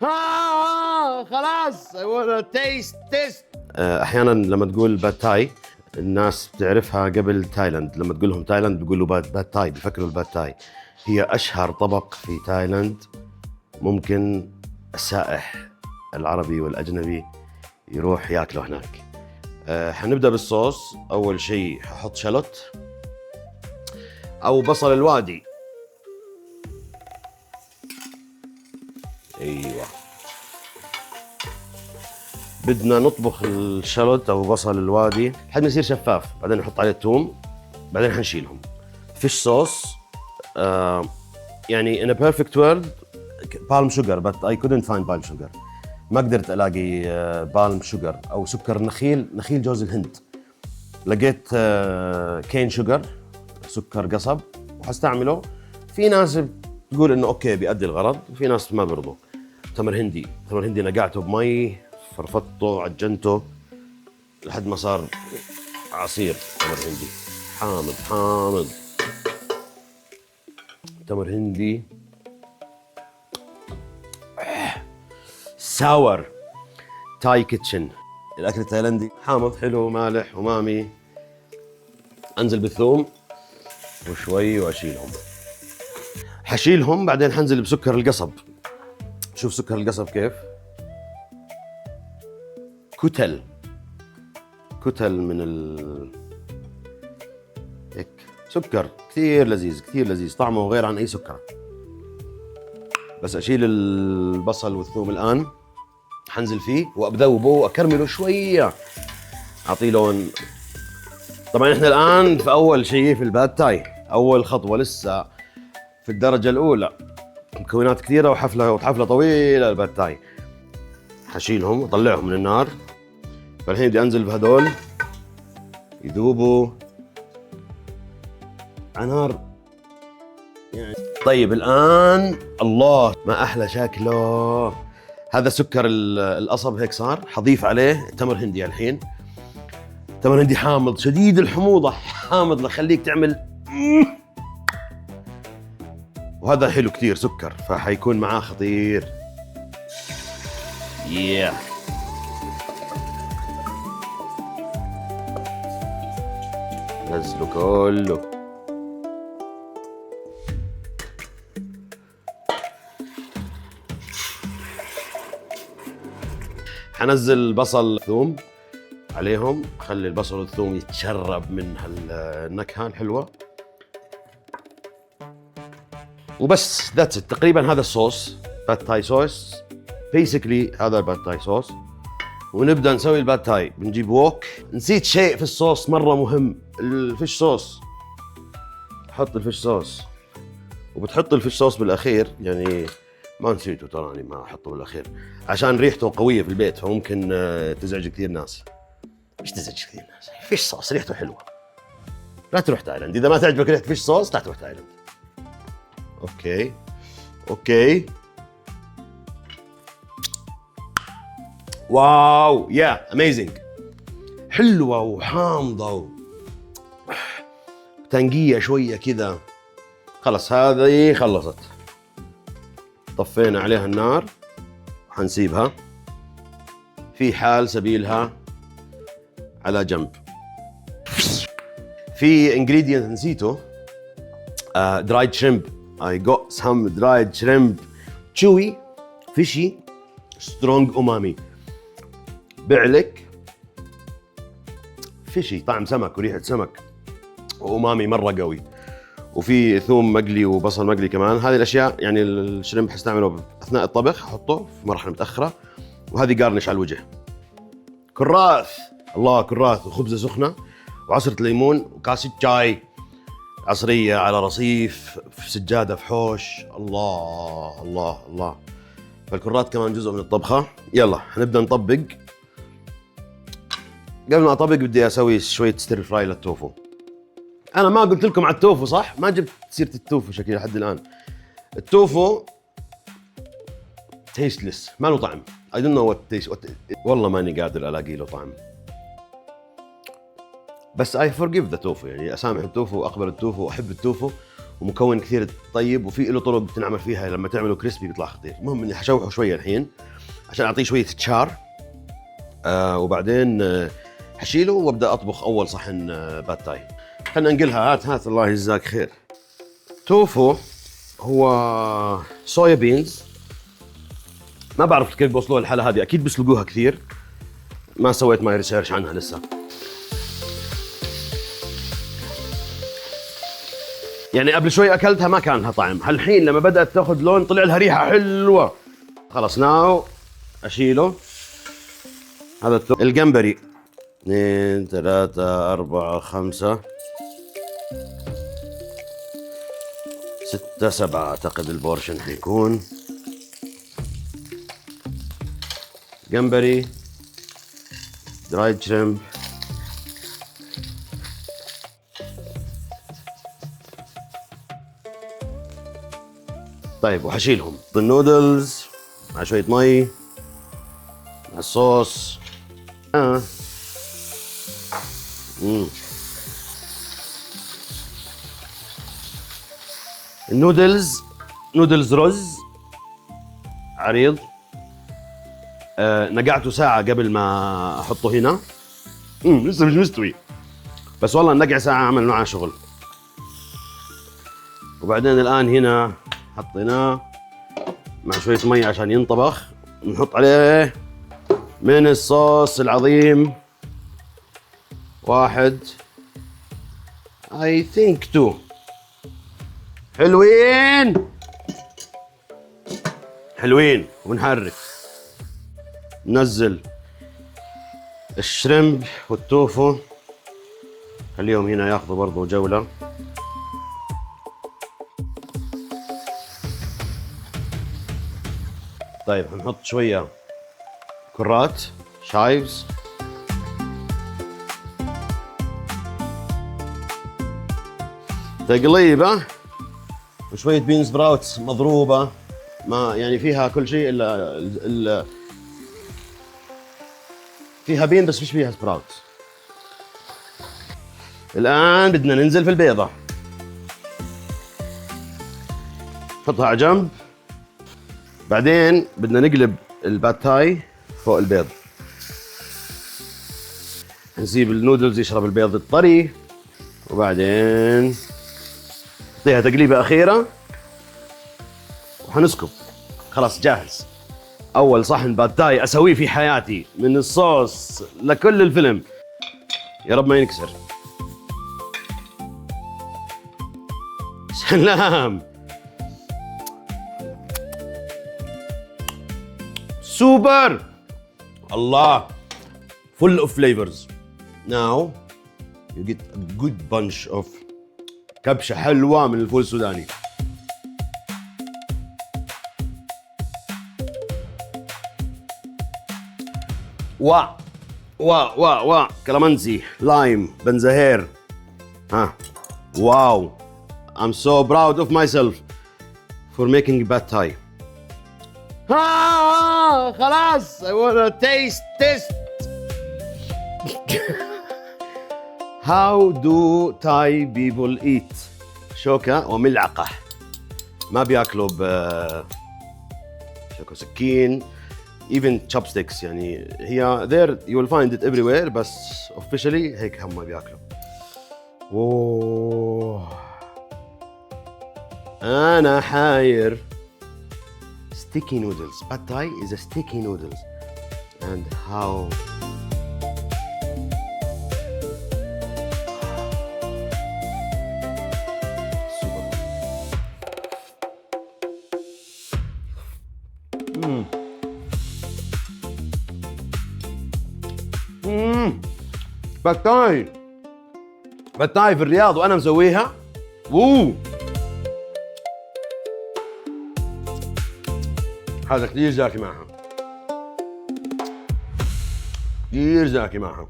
خلاص I wanna taste. احيانا لما تقول باد تاي الناس بتعرفها قبل تايلاند. لما تقول لهم تايلاند بيقولوا باد تاي، بيفكروا الباد تاي هي اشهر طبق في تايلاند. ممكن السائح العربي والاجنبي يروح ياكله هناك. حنبدا بالصوص. اول شيء ححط شلوت او بصل الوادي. ايوه، بدنا نطبخ الشلوت او بصل الوادي لحد ما يصير شفاف، بعدين نحط عليه الثوم، بعدين حنشيلهم. فيش صوص يعني in a perfect world palm sugar but I couldn't find palm sugar. ما قدرت الاقي بالم شوجر او سكر نخيل جوز الهند. لقيت كين شوجر، سكر قصب، وحستعمله. في ناس بتقول انه اوكي بيأدي الغرض، وفي ناس ما برضو. تمر هندي نقعته بمي، فرفضته، عجنته لحد ما صار عصير تمر هندي حامض. تمر هندي ساور تاي كيتشن. الاكل التايلندي حامض حلو مالح ومامي. انزل بالثوم وشوي واشيلهم. حشيلهم بعدين حنزل بسكر القصب. شوف سكر القصب كيف كتل من هيك سكر كثير لذيذ طعمه غير عن اي سكر. بس اشيل البصل والثوم الان، حنزل فيه وابذوبه واكرمله شويه، اعطيه لون. طبعا احنا الان في اول شيء في الباد تاي، اول خطوه لسه في الدرجه الاولى. مكونات كثيره وحفله طويله الباد تاي. حشيلهم واطلعهم من النار. فالحين بدي انزل بهدول يذوبوا على نار يعني. طيب الان الله ما احلى شكله. هذا سكر القصب هيك صار. حضيف عليه تمر هندي. الحين تمر هندي حامض شديد الحموضه، حامض لخليك تعمل وهذا حلو كثير سكر، فحيكون معاه خطير. نزله كله. حنزل بصل ثوم عليهم، خلي البصل والثوم يتشرب من هالنكهه الحلوه وبس. ذاتس تقريبا هذا الصوص باد تاي صوص. بيسكلي هذا الباد تاي صوص. ونبدا نسوي الباد تاي. بنجيب ووك. نسيت شيء في الصوص مره مهم، الفيش صوص. تحط الفيش صوص وبتحط الفيش صوص بالاخير. يعني ما نسيته تراني ما احطه بالاخير عشان ريحته قويه في البيت، فممكن تزعج كثير ناس. مش تزعج كثير ناس، فيش صوص ريحته حلوه. لا تروح تايلاند اذا ما تعجبك ريحه فيش صوص، لا تروح تايلاند. اوكي واو يا اميزنج. حلوه وحامضه تنقيه شويه كذا. خلص هذه خلصت. طفينا عليها النار وحنسيبها في حال سبيلها على جنب. في انجريدينت نسيته، درايد شريمب. I got some dried shrimp, chewy, fishy, strong umami. بعلك فيشي، طعم سمك وريحة سمك وأمامي مرة قوي. وفي ثوم مقلي وبصل مقلي كمان. هذه الأشياء يعني الشريمب حستعمله أثناء الطبخ، أحطه في مرحلة متأخرة. وهذه قارنش على الوجه. كراث، الله كراث وخبزة سخنة وعصرة ليمون وكاسة شاي عصرية على رصيف في سجادة في حوش. الله الله الله. فالكرات كمان جزء من الطبخة. يلا هنبدأ نطبق. قبل ما أطبق بدي أسوي شوية ستير فراي للتوفو. أنا ما قلت لكم على التوفو صح؟ ما جبت سيرة التوفو شكلي لحد الآن. التوفو تيستلس، ما له طعم. I don't know what taste. والله ماني قادر ألاقي له طعم. بس I forgive the tofu، يعني أسامح التوفو وأقبل التوفو وأحب التوفو ومكون كثير طيب، وفي له طرق بتنعمل فيها لما تعمله كريسبي بيطلع خطير. المهم اني حشوحه شويه الحين عشان اعطيه شويه تشار، وبعدين حشيله وابدا اطبخ اول صحن باد تاي. خلينا ننقلها. هات الله يجزاك خير. توفو هو صويا بينز، ما بعرف كيف بوصلوها الحالة هذه، اكيد بيسلقوها كثير، ما سويت ماي ريسيرش عنها لسه. يعني قبل شوي اكلتها ما كان لها طعم، هالحين لما بدات تاخذ لون طلع لها ريحه حلوه. خلص ناو اشيله. هذا الجمبري 2 3 4 5 6 7 اعتقد البورشن حيكون جمبري درايد شريمب. طيب وحشيلهم بالنودلز مع شوية مي مع الصوص. النودلز نودلز رز عريض، نقعته ساعة قبل ما احطه هنا. لسه مش مستوي، بس والله النقع ساعة عمل معاه شغل. وبعدين الآن هنا حطيناه مع شوية مي عشان ينطبخ. نحط عليه من الصوص العظيم 1 I think 2. حلوين حلوين. ونحرك، ننزل الشريمب والتوفو، خليهم هنا ياخذوا برضو جولة. طيب هنحط شوية كرات شايفز، تقليبة، وشوية بينز براوتس مضروبة، ما يعني فيها كل شيء الا فيها بين بس مش فيها سبراوت. الآن بدنا ننزل في البيضة، نحطها على جنب. بعدين بدنا نقلب الباد تاي فوق البيض، نسيب النودلز يشرب البيض الطري، وبعدين نعطيها تقليبة أخيرة وحنسكب. خلاص جاهز. أول صحن باد تاي أسويه في حياتي، من الصوص لكل الفيلم. يا رب ما ينكسر. سلام. سوبر. الله. Full of flavors. Now you get a good bunch of كبشة حلوة من الفول السوداني. وا كلامنزي، لايم، بنزهير. واو. I'm so proud of myself for making bad Thai. خلاص I wanna taste. How do Thai people eat? شوكة وملعقة، ما بياكلوا شوكة سكين. even chopsticks، يعني هي there you will find it everywhere، بس officially هيك هم بياكلوا. اوه انا حاير. sticky noodles. Pad Thai is a sticky noodles. And how super. باد تاي. باد تاي في الرياض وانا مسويها. هذا كثير زاكي معها، كثير زاكي معها.